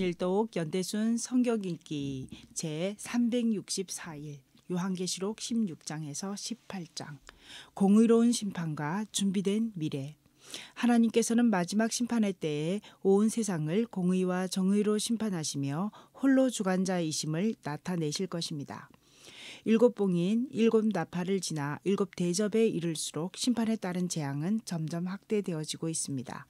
주간일독 연대순 성경읽기 제364일 요한계시록 16장에서 18장 공의로운 심판과 준비된 미래. 하나님께서는 마지막 심판의 때에 온 세상을 공의와 정의로 심판하시며 홀로 주관자이심을 나타내실 것입니다. 일곱 봉인, 일곱 나팔을 지나 일곱 대접에 이를수록 심판에 따른 재앙은 점점 확대되어지고 있습니다.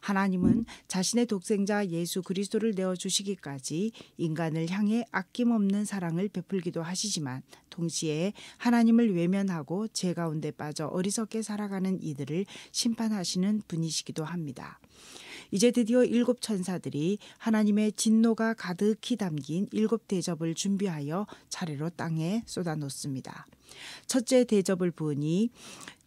하나님은 자신의 독생자 예수 그리스도를 내어주시기까지 인간을 향해 아낌없는 사랑을 베풀기도 하시지만 동시에 하나님을 외면하고 죄 가운데 빠져 어리석게 살아가는 이들을 심판하시는 분이시기도 합니다. 이제 드디어 일곱 천사들이 하나님의 진노가 가득히 담긴 일곱 대접을 준비하여 차례로 땅에 쏟아놓습니다. 첫째 대접을 부으니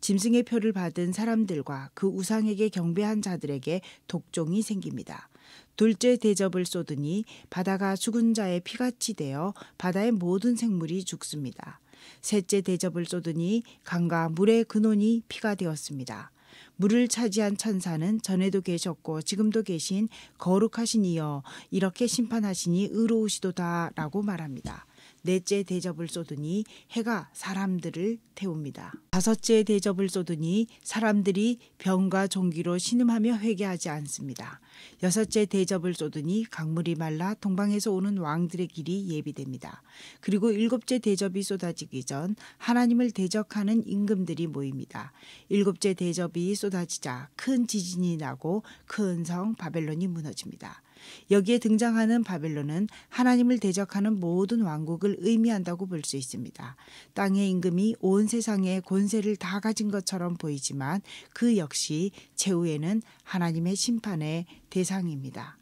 짐승의 표를 받은 사람들과 그 우상에게 경배한 자들에게 독종이 생깁니다. 둘째 대접을 쏟으니 바다가 죽은 자의 피같이 되어 바다의 모든 생물이 죽습니다. 셋째 대접을 쏟으니 강과 물의 근원이 피가 되었습니다. 물을 차지한 천사는 전에도 계셨고 지금도 계신 거룩하신 이여 이렇게 심판하시니 의로우시도다 라고 말합니다. 넷째 대접을 쏟으니 해가 사람들을 태웁니다. 다섯째 대접을 쏟으니 사람들이 병과 종기로 신음하며 회개하지 않습니다. 여섯째 대접을 쏟으니 강물이 말라 동방에서 오는 왕들의 길이 예비됩니다. 그리고 일곱째 대접이 쏟아지기 전 하나님을 대적하는 임금들이 모입니다. 일곱째 대접이 쏟아지자 큰 지진이 나고 큰 성 바벨론이 무너집니다. 여기에 등장하는 바벨론은 하나님을 대적하는 모든 왕국을 의미한다고 볼 수 있습니다. 땅의 임금이 온 세상의 권세를 다 가진 것처럼 보이지만 그 역시 최후에는 하나님의 심판의 대상입니다.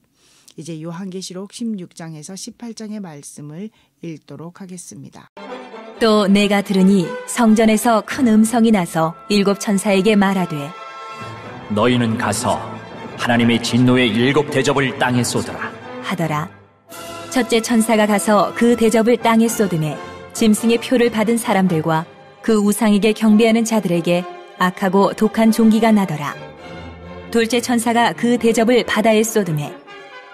이제 요한계시록 16장에서 18장의 말씀을 읽도록 하겠습니다. 또 내가 들으니 성전에서 큰 음성이 나서 일곱 천사에게 말하되 너희는 가서 하나님의 진노의 일곱 대접을 땅에 쏟으라 하더라. 첫째 천사가 가서 그 대접을 땅에 쏟음에 짐승의 표를 받은 사람들과 그 우상에게 경배하는 자들에게 악하고 독한 종기가 나더라. 둘째 천사가 그 대접을 바다에 쏟음에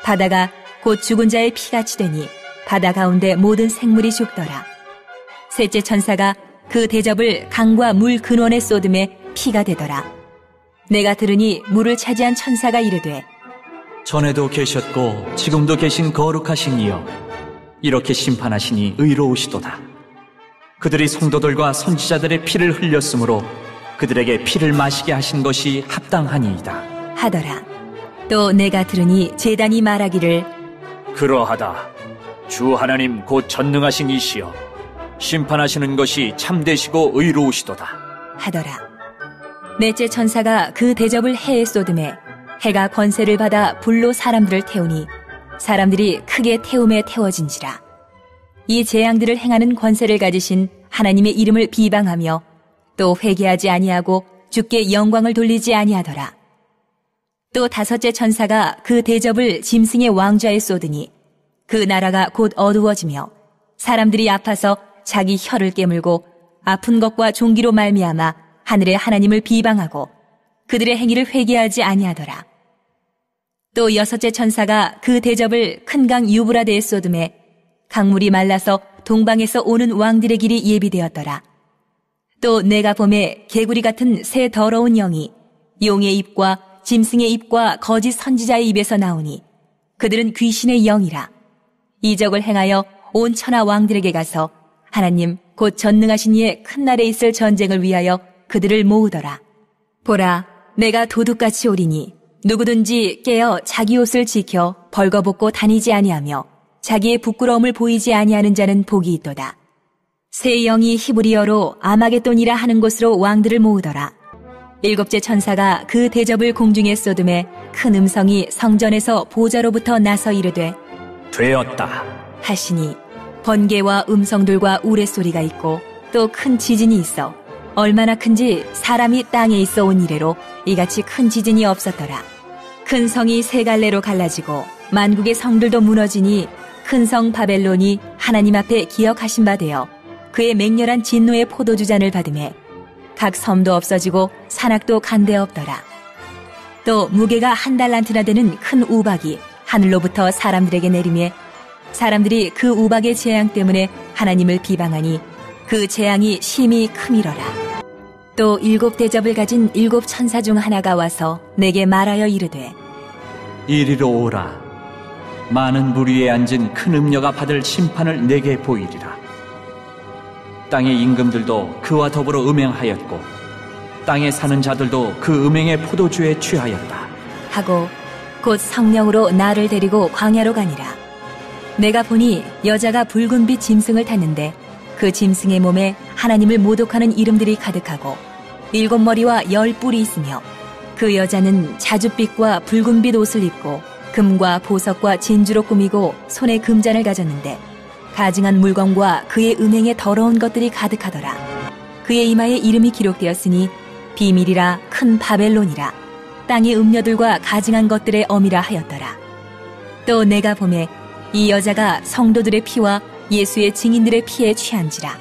바다가 곧 죽은 자의 피같이 되니 바다 가운데 모든 생물이 죽더라. 셋째 천사가 그 대접을 강과 물 근원에 쏟음에 피가 되더라. 내가 들으니 물을 차지한 천사가 이르되 전에도 계셨고 지금도 계신 거룩하신 이여 이렇게 심판하시니 의로우시도다. 그들이 성도들과 선지자들의 피를 흘렸으므로 그들에게 피를 마시게 하신 것이 합당하니이다 하더라. 또 내가 들으니 제단이 말하기를 그러하다. 주 하나님 곧 전능하신 이시여 심판하시는 것이 참되시고 의로우시도다 하더라. 넷째 천사가 그 대접을 해에 쏟음에 해가 권세를 받아 불로 사람들을 태우니 사람들이 크게 태움에 태워진지라. 이 재앙들을 행하는 권세를 가지신 하나님의 이름을 비방하며 또 회개하지 아니하고 주께 영광을 돌리지 아니하더라. 또 다섯째 천사가 그 대접을 짐승의 왕좌에 쏟으니 그 나라가 곧 어두워지며 사람들이 아파서 자기 혀를 깨물고 아픈 것과 종기로 말미암아 하늘의 하나님을 비방하고 그들의 행위를 회개하지 아니하더라. 또 여섯째 천사가 그 대접을 큰 강 유브라데에 쏟음에 강물이 말라서 동방에서 오는 왕들의 길이 예비되었더라. 또 내가 보매 개구리 같은 새 더러운 영이 용의 입과 짐승의 입과 거짓 선지자의 입에서 나오니 그들은 귀신의 영이라. 이적을 행하여 온 천하 왕들에게 가서 하나님 곧 전능하신 이의 큰 날에 있을 전쟁을 위하여 그들을 모으더라. 보라, 내가 도둑같이 오리니 누구든지 깨어 자기 옷을 지켜 벌거벗고 다니지 아니하며 자기의 부끄러움을 보이지 아니하는 자는 복이 있도다. 새 영이 히브리어로 아마겟돈이라 하는 곳으로 왕들을 모으더라. 일곱째 천사가 그 대접을 공중에 쏟음에 큰 음성이 성전에서 보좌로부터 나서 이르되 되었다 하시니 번개와 음성들과 우레소리가 있고 또 큰 지진이 있어 얼마나 큰지 사람이 땅에 있어 온 이래로 이같이 큰 지진이 없었더라. 큰 성이 세 갈래로 갈라지고 만국의 성들도 무너지니 큰 성 바벨론이 하나님 앞에 기억하신 바 되어 그의 맹렬한 진노의 포도주잔을 받음에 각 섬도 없어지고 산악도 간데 없더라. 또 무게가 1달란트나 되는 큰 우박이 하늘로부터 사람들에게 내리매 사람들이 그 우박의 재앙 때문에 하나님을 비방하니 그 재앙이 심히 크미러라. 또 7 대접을 가진 7 천사 중 하나가 와서 내게 말하여 이르되 이리로 오라. 많은 물 위에 앉은 큰 음녀가 받을 심판을 내게 보이리라. 땅의 임금들도 그와 더불어 음행하였고 땅에 사는 자들도 그 음행의 포도주에 취하였다 하고 곧 성령으로 나를 데리고 광야로 가니라. 내가 보니 여자가 붉은빛 짐승을 탔는데 그 짐승의 몸에 하나님을 모독하는 이름들이 가득하고 7 머리와 10 뿔이 있으며 그 여자는 자줏빛과 붉은빛 옷을 입고 금과 보석과 진주로 꾸미고 손에 금잔을 가졌는데 가증한 물건과 그의 음행에 더러운 것들이 가득하더라. 그의 이마에 이름이 기록되었으니 비밀이라 큰 바벨론이라 땅의 음녀들과 가증한 것들의 어미라 하였더라. 또 내가 보매 이 여자가 성도들의 피와 예수의 증인들의 피에 취한지라.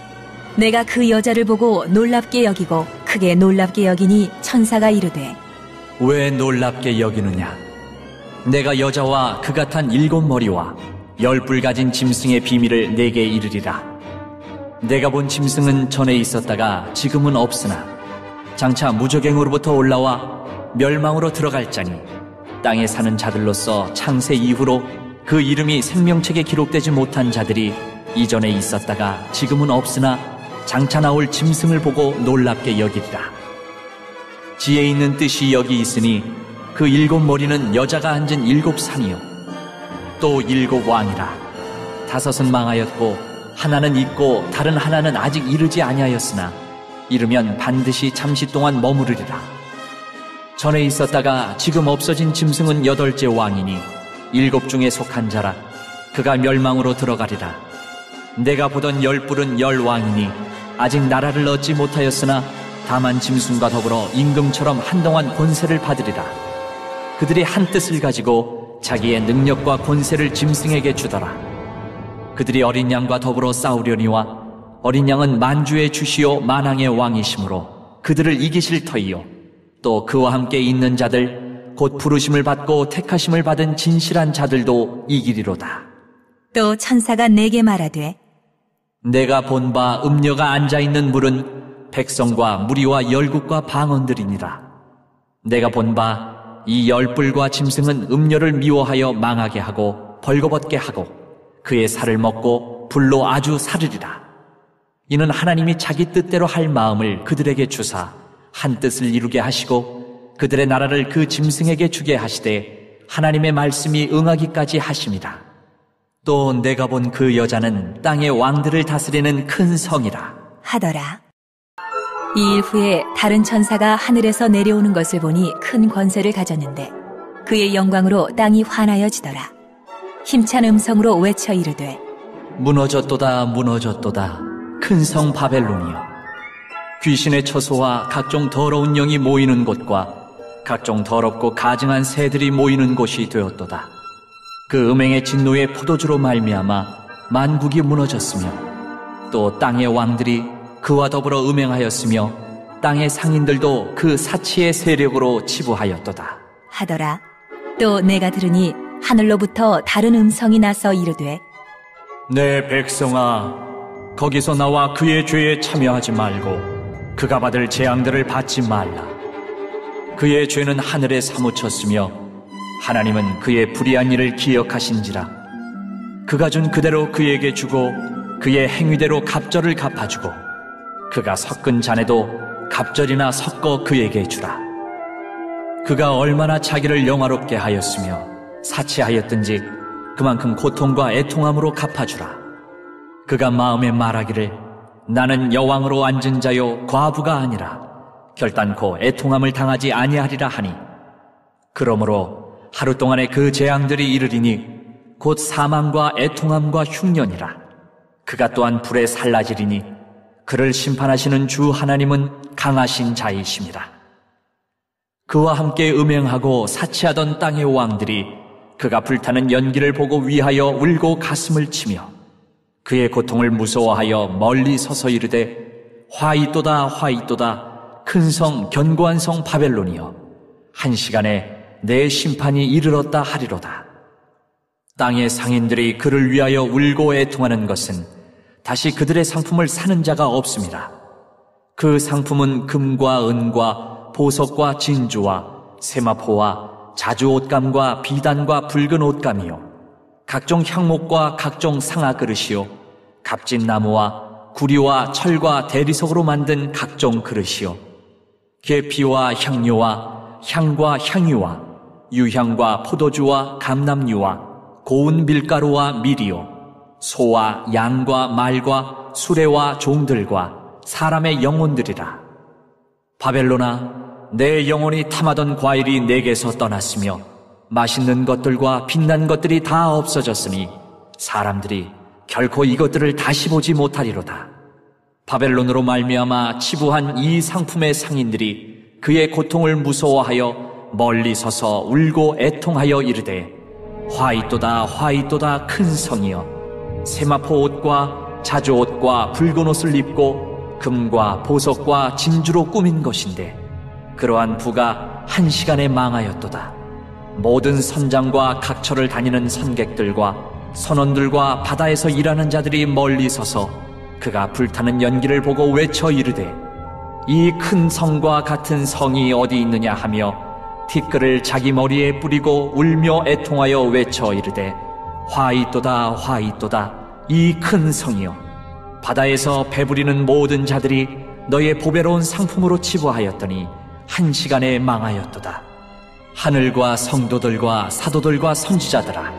내가 그 여자를 보고 놀랍게 여기고 크게 놀랍게 여기니 천사가 이르되 왜 놀랍게 여기느냐? 내가 여자와 그가 탄 7 머리와 10 뿔 가진 짐승의 비밀을 내게 이르리라. 내가 본 짐승은 전에 있었다가 지금은 없으나 장차 무저갱으로부터 올라와 멸망으로 들어갈 자니 땅에 사는 자들로서 창세 이후로 그 이름이 생명책에 기록되지 못한 자들이 이전에 있었다가 지금은 없으나 장차 나올 짐승을 보고 놀랍게 여기리라. 지혜 있는 뜻이 여기 있으니 그 7 머리는 여자가 앉은 7 산이요 또 7 왕이라. 5은 망하였고 하나는 있고 다른 하나는 아직 이르지 아니하였으나 이르면 반드시 잠시 동안 머무르리라. 전에 있었다가 지금 없어진 짐승은 8째 왕이니 7 중에 속한 자라. 그가 멸망으로 들어가리라. 내가 보던 10 뿔은 10 왕이니 아직 나라를 얻지 못하였으나 다만 짐승과 더불어 임금처럼 한동안 권세를 받으리라. 그들이 한 뜻을 가지고 자기의 능력과 권세를 짐승에게 주더라. 그들이 어린 양과 더불어 싸우려니와 어린 양은 만주의 주시오 만왕의 왕이시므로 그들을 이기실 터이요 또 그와 함께 있는 자들 곧 부르심을 받고 택하심을 받은 진실한 자들도 이기리로다. 또 천사가 내게 말하되 내가 본 바 음녀가 앉아있는 물은 백성과 무리와 열국과 방언들이니라. 내가 본 바 이 10 뿔과 짐승은 음녀를 미워하여 망하게 하고 벌거벗게 하고 그의 살을 먹고 불로 아주 사르리라. 이는 하나님이 자기 뜻대로 할 마음을 그들에게 주사 한 뜻을 이루게 하시고 그들의 나라를 그 짐승에게 주게 하시되 하나님의 말씀이 응하기까지 하심이라. 또 내가 본 그 여자는 땅의 왕들을 다스리는 큰 성이라 하더라. 이 일 후에 다른 천사가 하늘에서 내려오는 것을 보니 큰 권세를 가졌는데 그의 영광으로 땅이 환하여지더라. 힘찬 음성으로 외쳐 이르되 무너졌도다 무너졌도다 큰 성 바벨론이여. 귀신의 처소와 각종 더러운 영이 모이는 곳과 각종 더럽고 가증한 새들이 모이는 곳이 되었도다. 그 음행의 진노의 포도주로 말미암아 만국이 무너졌으며 또 땅의 왕들이 그와 더불어 음행하였으며 땅의 상인들도 그 사치의 세력으로 치부하였도다 하더라. 또 내가 들으니 하늘로부터 다른 음성이 나서 이르되 내 백성아 거기서 나와 그의 죄에 참여하지 말고 그가 받을 재앙들을 받지 말라. 그의 죄는 하늘에 사무쳤으며 하나님은 그의 불의한 일을 기억하신지라. 그가 준 그대로 그에게 주고 그의 행위대로 갑절을 갚아주고 그가 섞은 잔에도 갑절이나 섞어 그에게 주라. 그가 얼마나 자기를 영화롭게 하였으며 사치하였든지 그만큼 고통과 애통함으로 갚아주라. 그가 마음에 말하기를 나는 여왕으로 앉은 자요 과부가 아니라 결단코 애통함을 당하지 아니하리라 하니 그러므로 하루 동안에 그 재앙들이 이르리니 곧 사망과 애통함과 흉년이라. 그가 또한 불에 살라지리니 그를 심판하시는 주 하나님은 강하신 자이심이라. 그와 함께 음행하고 사치하던 땅의 왕들이 그가 불타는 연기를 보고 위하여 울고 가슴을 치며 그의 고통을 무서워하여 멀리 서서 이르되 화이또다 화이또다 큰 성 견고한 성 바벨론이여 한 시간에 내 심판이 이르렀다 하리로다. 땅의 상인들이 그를 위하여 울고 애통하는 것은 다시 그들의 상품을 사는 자가 없습니다. 그 상품은 금과 은과 보석과 진주와 세마포와 자주 옷감과 비단과 붉은 옷감이요 각종 향목과 각종 상아 그릇이요 값진 나무와 구리와 철과 대리석으로 만든 각종 그릇이요 계피와 향료와 향과 향유와 유향과 포도주와 감람유와 고운 밀가루와 밀이요 소와 양과 말과 수레와 종들과 사람의 영혼들이라. 바벨론아, 내 영혼이 탐하던 과일이 내게서 떠났으며 맛있는 것들과 빛난 것들이 다 없어졌으니 사람들이 결코 이것들을 다시 보지 못하리로다. 바벨론으로 말미암아 치부한 이 상품의 상인들이 그의 고통을 무서워하여 멀리 서서 울고 애통하여 이르되 화이또다 화이또다 큰 성이여 세마포 옷과 자주 옷과 붉은 옷을 입고 금과 보석과 진주로 꾸민 것인데 그러한 부가 한 시간에 망하였도다. 모든 선장과 각처를 다니는 선객들과 선원들과 바다에서 일하는 자들이 멀리 서서 그가 불타는 연기를 보고 외쳐 이르되 이 큰 성과 같은 성이 어디 있느냐 하며 티끌을 자기 머리에 뿌리고 울며 애통하여 외쳐 이르되 화이또다 화이또다 이 큰 성이여 바다에서 배부리는 모든 자들이 너의 보배로운 상품으로 치부하였더니 한 시간에 망하였도다. 하늘과 성도들과 사도들과 선지자들아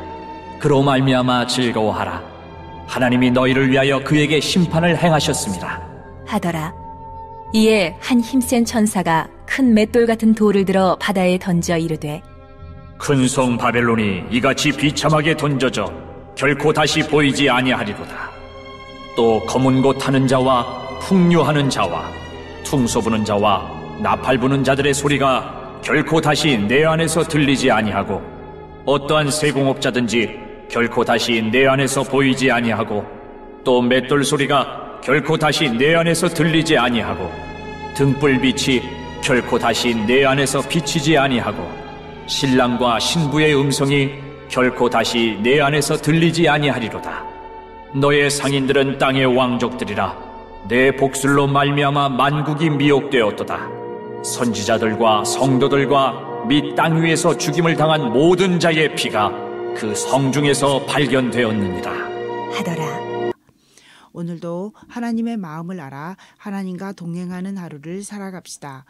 그로 말미암아 즐거워하라. 하나님이 너희를 위하여 그에게 심판을 행하셨습니다 하더라. 이에 한 힘센 천사가 큰 맷돌 같은 돌을 들어 바다에 던져 이르되 큰 성 바벨론이 이같이 비참하게 던져져 결코 다시 보이지 아니하리로다. 또 검은 곳 타는 자와 풍류하는 자와 퉁소 부는 자와 나팔 부는 자들의 소리가 결코 다시 내 안에서 들리지 아니하고 어떠한 세공업자든지 결코 다시 내 안에서 보이지 아니하고 또 맷돌 소리가 결코 다시 내 안에서 들리지 아니하고 등불빛이 결코 다시 내 안에서 비치지 아니하고 신랑과 신부의 음성이 결코 다시 내 안에서 들리지 아니하리로다. 너의 상인들은 땅의 왕족들이라. 내 복술로 말미암아 만국이 미혹되었도다. 선지자들과 성도들과 및 땅 위에서 죽임을 당한 모든 자의 피가 그 성중에서 발견되었느니라 하더라. 오늘도 하나님의 마음을 알아 하나님과 동행하는 하루를 살아갑시다.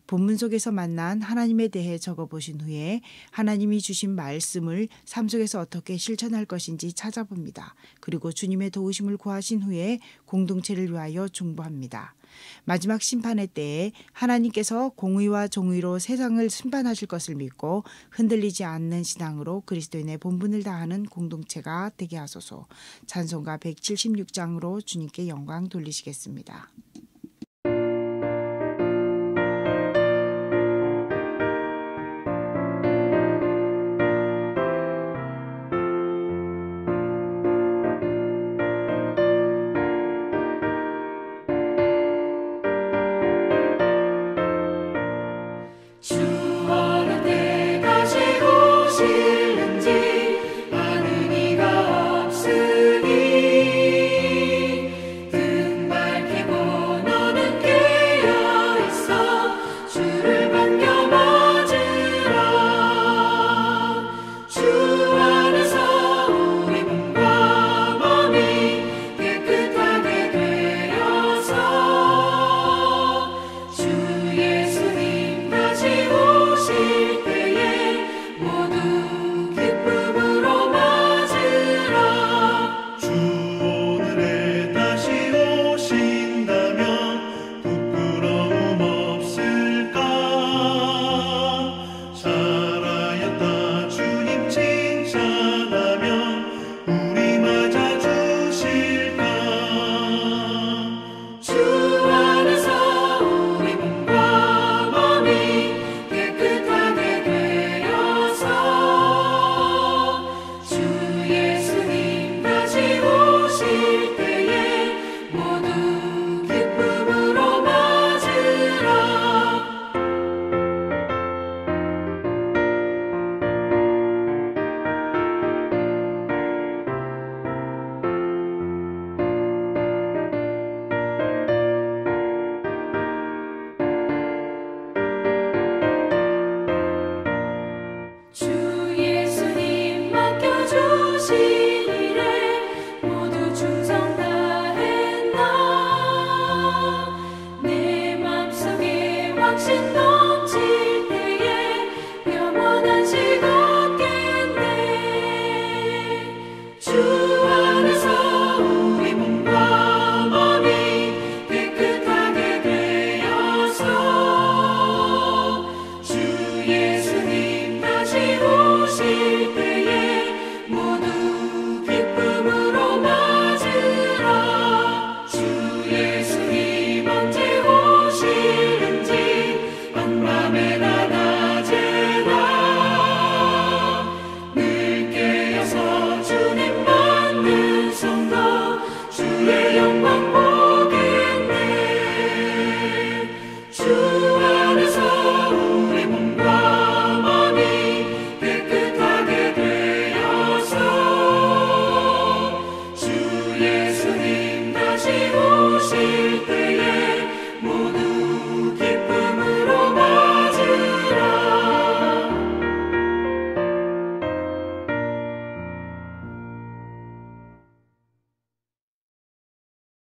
본문 속에서 만난 하나님에 대해 적어보신 후에 하나님이 주신 말씀을 삶 속에서 어떻게 실천할 것인지 찾아봅니다. 그리고 주님의 도우심을 구하신 후에 공동체를 위하여 중보합니다. 마지막 심판의 때에 하나님께서 공의와 정의로 세상을 심판하실 것을 믿고 흔들리지 않는 신앙으로 그리스도인의 본분을 다하는 공동체가 되게 하소서. 찬송가 176장으로 주님께 영광 돌리시겠습니다. 등 밝히고 하신 일에 모두 충성 다했나. 내 맘속에 확신 넘칠 때에 영원한 식 얻겠네. 주